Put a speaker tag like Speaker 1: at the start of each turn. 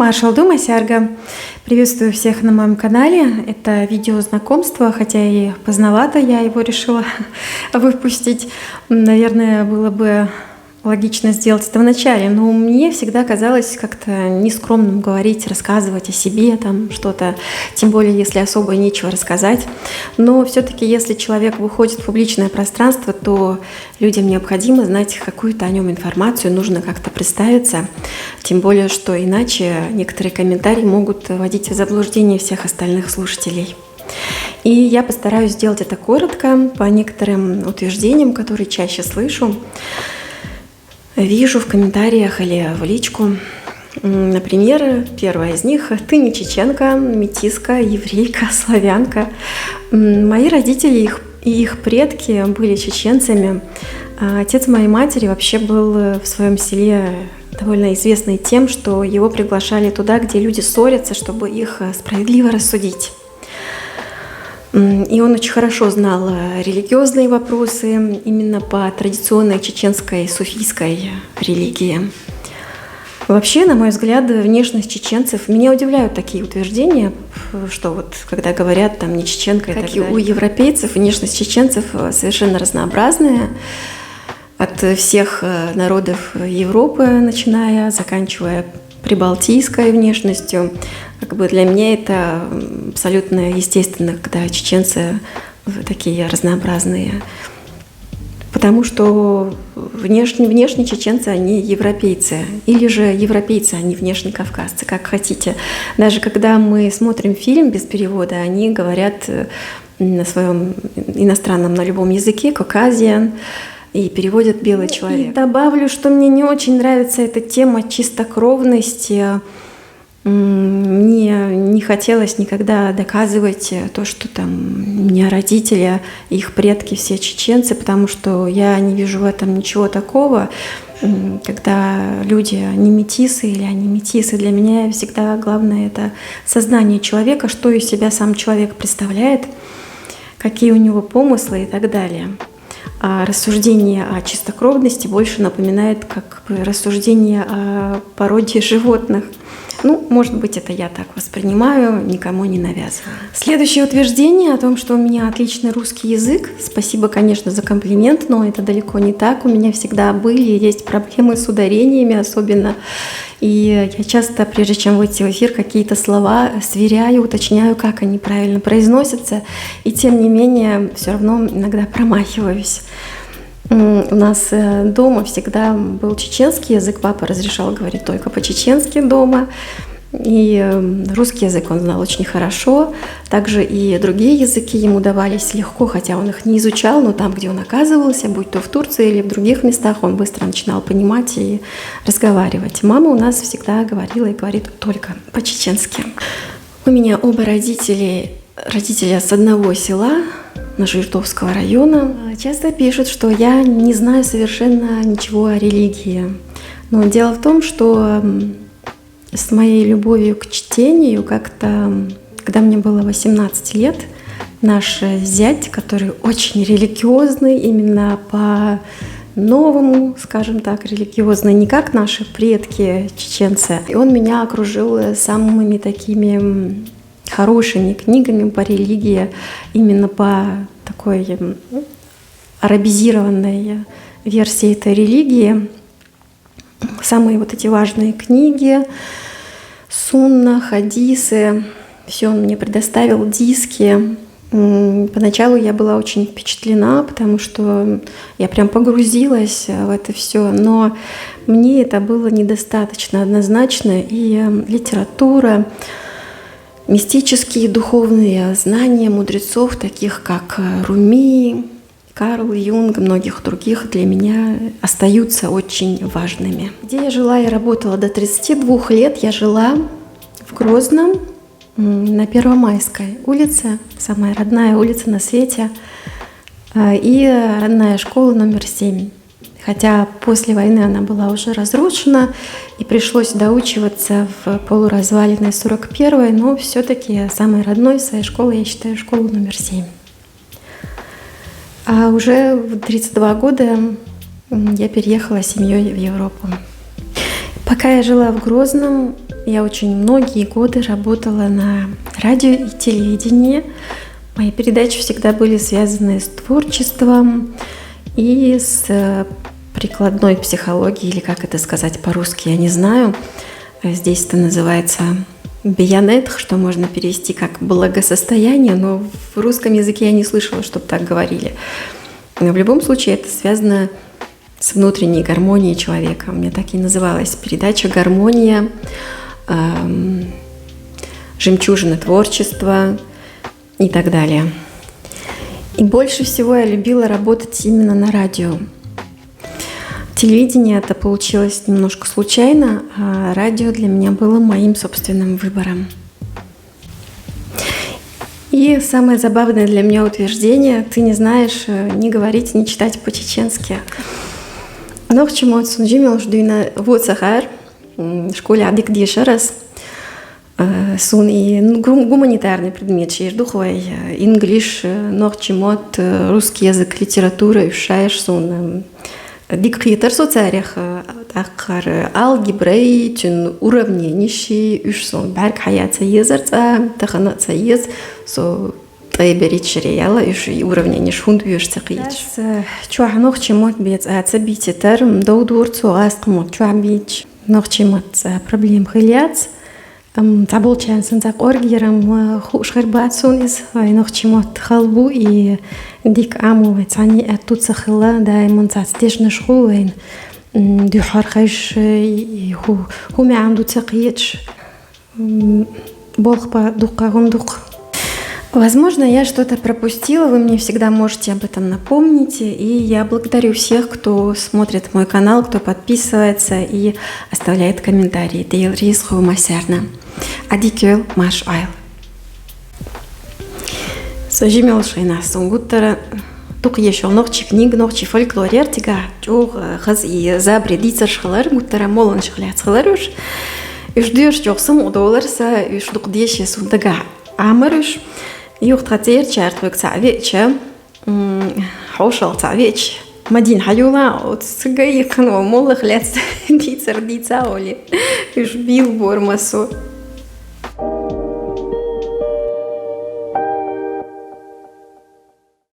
Speaker 1: Маршал Дума Сярга. Приветствую всех на моем канале. Это видео знакомства, хотя и поздновато я его решила выпустить. Наверное, было бы логично сделать это в начале, но мне всегда казалось как-то нескромным говорить, рассказывать о себе, там что-то, тем более, если особо нечего рассказать. Но все-таки, если человек выходит в публичное пространство, то людям необходимо знать какую-то о нем информацию, нужно как-то представиться, тем более, что иначе некоторые комментарии могут вводить в заблуждение всех остальных слушателей. И я постараюсь сделать это коротко, по некоторым утверждениям, которые чаще слышу, вижу в комментариях или в личку. Например, первая из них: «Ты не чеченка, метиска, еврейка, славянка». Мои родители и их предки были чеченцами. Отец моей матери вообще был в своем селе довольно известный тем, что его приглашали туда, где люди ссорятся, чтобы их справедливо рассудить. И он очень хорошо знал религиозные вопросы именно по традиционной чеченской суфийской религии. Вообще, на мой взгляд, внешность чеченцев, меня удивляют такие утверждения, что вот когда говорят там не чеченка, как и у европейцев, внешность чеченцев совершенно разнообразная. От всех народов Европы, начиная, заканчивая прибалтийской внешностью. Как бы для меня это абсолютно естественно, когда чеченцы такие разнообразные. Потому что внешне чеченцы, они европейцы. Или же европейцы, они внешне кавказцы, как хотите. Даже когда мы смотрим фильм без перевода, они говорят на своем иностранном, на любом языке «Caucasian», и переводят «белый человек». И добавлю, что мне не очень нравится эта тема чистокровности. Мне не хотелось никогда доказывать то, что там у меня родители, их предки все чеченцы, потому что я не вижу в этом ничего такого. Когда люди не метисы или они метисы, для меня всегда главное — это сознание человека, что из себя сам человек представляет, какие у него помыслы и так далее. А рассуждение о чистокровности больше напоминает как бы рассуждение о породе животных. Ну, может быть, это я так воспринимаю, никому не навязываю. Следующее утверждение о том, что у меня отличный русский язык. Спасибо, конечно, за комплимент, но это далеко не так. У меня всегда были и есть проблемы с ударениями особенно. И я часто, прежде чем выйти в эфир, какие-то слова сверяю, уточняю, как они правильно произносятся. И тем не менее, все равно иногда промахиваюсь. У нас дома всегда был чеченский язык, папа разрешал говорить только по-чеченски дома. И русский язык он знал очень хорошо. Также и другие языки ему давались легко, хотя он их не изучал, но там, где он оказывался, будь то в Турции или в других местах, он быстро начинал понимать и разговаривать. Мама у нас всегда говорила и говорит только по-чеченски. У меня оба родителя с одного села, Жиртовского района. Часто пишут, что я не знаю совершенно ничего о религии. Но дело в том, что с моей любовью к чтению как-то, когда мне было 18 лет, наш зять, который очень религиозный, именно по-новому, скажем так, религиозный, не как наши предки чеченцы, и он меня окружил самыми такими хорошими книгами по религии, именно по такой арабизированной версии этой религии. Самые вот эти важные книги, сунна, хадисы, все он мне предоставил, диски. Поначалу я была очень впечатлена, потому что я прям погрузилась в это все, но мне это было недостаточно однозначно, и литература, мистические духовные знания мудрецов, таких как Руми, Карл Юнг, многих других, для меня остаются очень важными. Где я жила и работала до 32 лет, я жила в Грозном на Первомайской улице, самая родная улица на свете, и родная школа номер 7. Хотя после войны она была уже разрушена, и пришлось доучиваться в полуразваленной 41-й, но все-таки самой родной своей школой я считаю школу номер 7. А уже в 32 года я переехала с семьей в Европу. Пока я жила в Грозном, Я очень многие годы работала на радио и телевидении. Мои передачи всегда были связаны с творчеством и с прикладной психологией, или как это сказать по-русски, я не знаю. Здесь это называется биянетх, что можно перевести как благосостояние, но в русском языке я не слышала, чтобы так говорили. Но в любом случае это связано с внутренней гармонией человека. У меня так и называлась передача «Гармония», «Жемчужина творчества» и так далее. И больше всего я любила работать именно на радио. Телевидение это получилось немножко случайно, а радио для меня было моим собственным выбором. И самое забавное для меня утверждение: ты не знаешь ни говорить, ни читать по-чеченски. Но к чему отсунжимел ждуина вот сахар, в школе адик дешерас, сун и гуманитарный предмет, шеердухвай, инглиш, но к чему русский язык, литература, ушаешь сун. Дикритер социарих тахар алгебрей тюн уравненищий ушсон барк хаяца езерца таханаца ез со тайберит шерияла уши уравнение шхунд уешца киич. Чуах нох чемот бец ацабити терм доудурцу аскмот чуабич нох чемот проблем хилияц. Табул чансен зак оргирам хушхербацун из нох чемот халбу и дик аму вецани тут сахила даймон цастеш нашхуин дюхар хайш ху мямду цакиич болхпа дукагум дук. Возможно, я что-то пропустила, вы мне всегда можете об этом напомнить, и я благодарю всех, кто смотрит мой канал, кто подписывается и оставляет комментарии. Дейл рисху масярна. Адикел маш айл. Сожимел шейна сунгуттара. Тук еще ногчи книг, ногчи фольклорер тига. Чух хаз и забредица шхалар, гуттара молон шхаляц халаруш. И ждешь чохсам удоларса, и ждук деши сундага амаруш. Юхтратер чартвик цавеча, хаушал цавеч. Мадин хаюла от сгаикно молых лет дицар дицаоли. И жбил бормасу.